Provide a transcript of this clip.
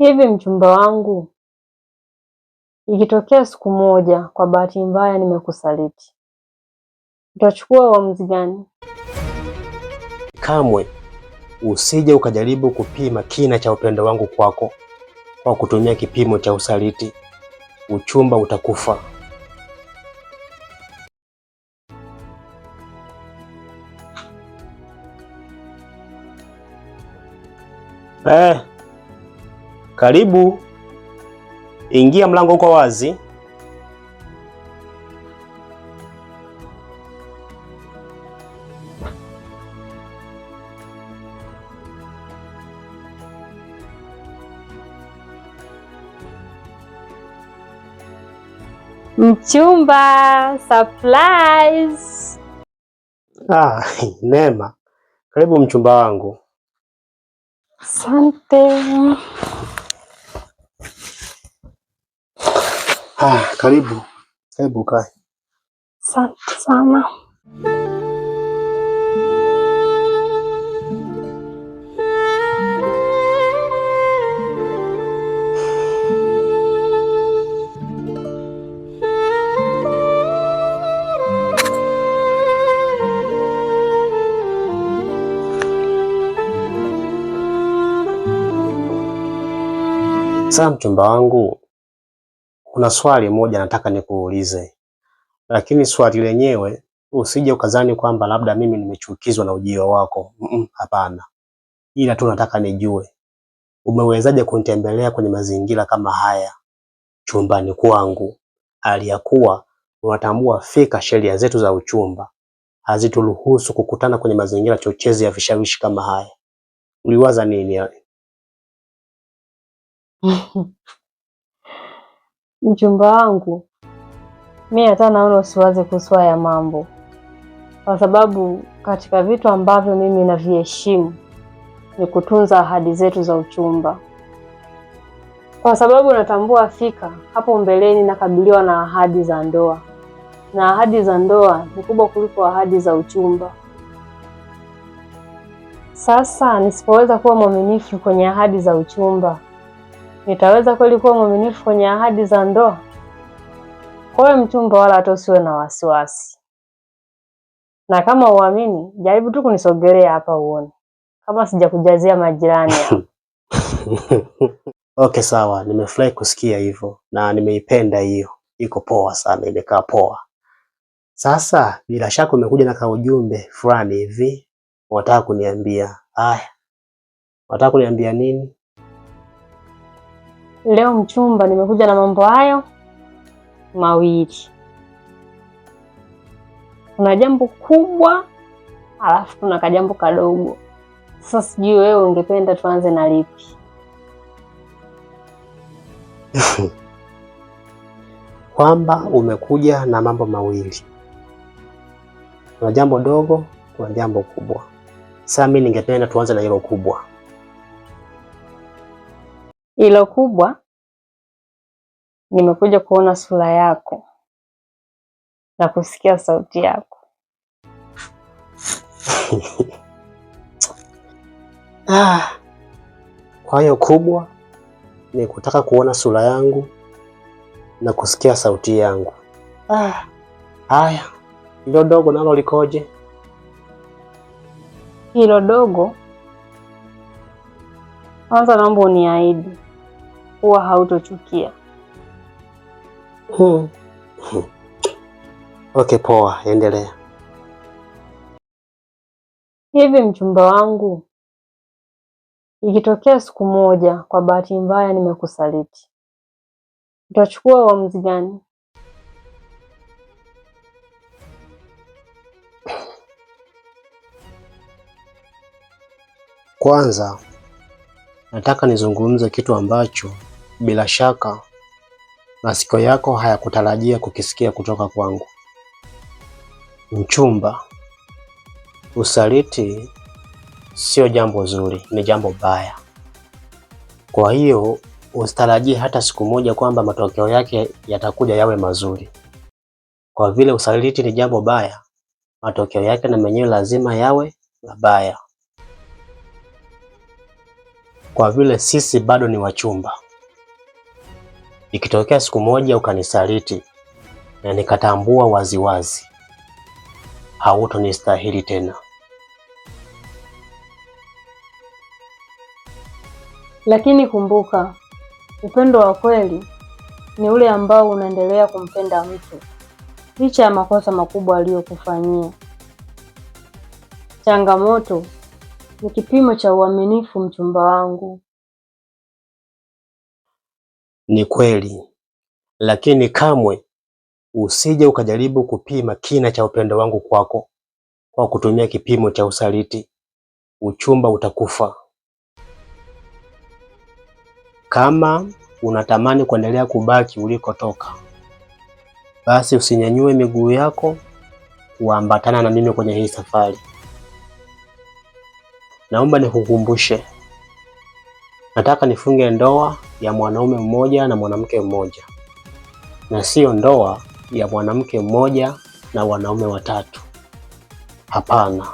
Hivi mchumba wangu, ikitokea siku moja kwa bahati mbaya nimekusaliti, utachukua uamuzi gani? Kamwe usije ukajaribu kupima kina cha upendo wangu kwako kwa kutumia kipimo cha usaliti. Uchumba utakufa. Karibu. Ingia, mlango uko wazi. Mchumba, surprise! Neema, karibu mchumba wangu. Asante. Karibu. Karibu kae. Asante sana. Sasa mchumba wangu, kuna swali moja nataka nikuulize, lakini swali lenyewe usije ukazani kwamba labda mimi nimechukizwa na ujio wako. Hapana. Ila tu nataka nijue umewezaje kunitembelea kwenye mazingira kama haya chumbani kwangu, hali ya kuwa unatambua fika sheria zetu za uchumba hazituruhusu kukutana kwenye mazingira chochezi ya vishawishi kama haya. Uliwaza nini? Mchumba wangu, mimi hata naona usiwaze kuhusu haya mambo, kwa sababu katika vitu ambavyo mimi naviheshimu ni kutunza ahadi zetu za uchumba, kwa sababu natambua fika hapo mbeleni nakabiliwa na ahadi za ndoa, na ahadi za ndoa ni kubwa kuliko ahadi za uchumba. Sasa nisipoweza kuwa mwaminifu kwenye ahadi za uchumba, nitaweza kweli kuwa mwaminifu kwenye ahadi za ndoa? Kwa hiyo mchumba, wala hata usiwe na wasiwasi, na kama uamini, jaribu tu kunisogelea hapa uone kama sijakujazia majirani hapa. Okay, sawa, nimefurahi kusikia hivyo na nimeipenda hiyo. Iko poa sana, imekaa poa. Sasa bila shaka umekuja na kaujumbe fulani hivi unataka kuniambia. Haya, unataka kuniambia nini leo mchumba? Nimekuja na mambo hayo mawili. Kuna jambo kubwa alafu kuna kajambo kadogo. Sasa sijui wewe ungependa tuanze na lipi? Kwamba umekuja na mambo mawili, kuna jambo dogo, kuna jambo kubwa. Sasa mimi ningependa tuanze na hilo kubwa. Hilo kubwa, nimekuja kuona sura yako na kusikia sauti yako. Kwa hiyo kubwa ni kutaka kuona sura yangu na kusikia sauti yangu. Haya, hilo dogo nalo likoje? Hilo dogo, kwanza naomba uniahidi kuwa hautochukia. Okay, poa, endelea. Hivi mchumba wangu, ikitokea siku moja kwa bahati mbaya nimekusaliti, utachukua uamuzi gani? Kwanza nataka nizungumze kitu ambacho bila shaka masikio yako hayakutarajia kukisikia kutoka kwangu. Mchumba, usaliti sio jambo zuri, ni jambo baya. Kwa hiyo usitarajie hata siku moja kwamba matokeo yake yatakuja yawe mazuri. Kwa vile usaliti ni jambo baya, matokeo yake na menyewe lazima yawe mabaya. kwa vile sisi bado ni wachumba. Ikitokea siku moja ukanisaliti na nikatambua waziwazi, hautonistahili tena. Lakini kumbuka, upendo wa kweli ni ule ambao unaendelea kumpenda mtu licha ya makosa makubwa aliyokufanyia. Changamoto ni kipimo cha uaminifu, mchumba wangu. Ni kweli, lakini kamwe usije ukajaribu kupima kina cha upendo wangu kwako kwa kutumia kipimo cha usaliti. Uchumba utakufa. Kama unatamani kuendelea kubaki ulikotoka, basi usinyanyue miguu yako kuambatana na mimi kwenye hii safari. Naomba nikukumbushe, nataka nifunge ndoa ya mwanaume mmoja na mwanamke mmoja, na sio ndoa ya mwanamke mmoja na wanaume watatu. Hapana.